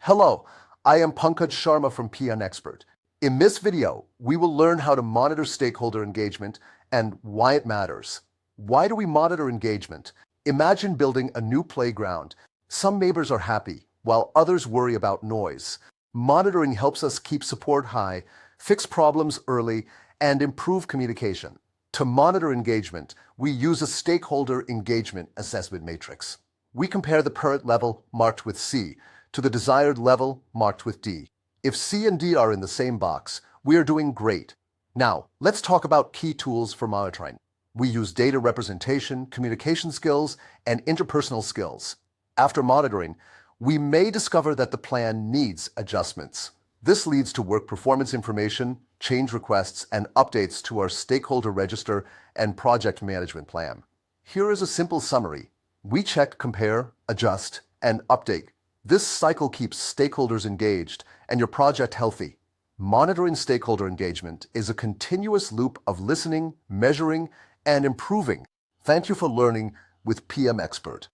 Hello, I am Pankaj Sharma from PM Expert. In this video, we will learn how to monitor stakeholder engagement and why it matters. Why do we monitor engagement? Imagine building a new playground. Some neighbors are happy, while others worry about noise. Monitoring helps us keep support high, fix problems early, and improve communication. To monitor engagement, we use a stakeholder engagement assessment matrix. We compare the current level, marked with C, to the desired level, marked with D. If C and D are in the same box, we are doing great. Now, let's talk about key tools for monitoring. We use data representation, communication skills, and interpersonal skills. After monitoring, we may discover that the plan needs adjustments. This leads to work performance information, change requests, and updates to our stakeholder register and project management plan. Here is a simple summary. We check, compare, adjust, and update. This cycle keeps stakeholders engaged and your project healthy. Monitoring stakeholder engagement is a continuous loop of listening, measuring, and improving. Thank you for learning with PM Expert.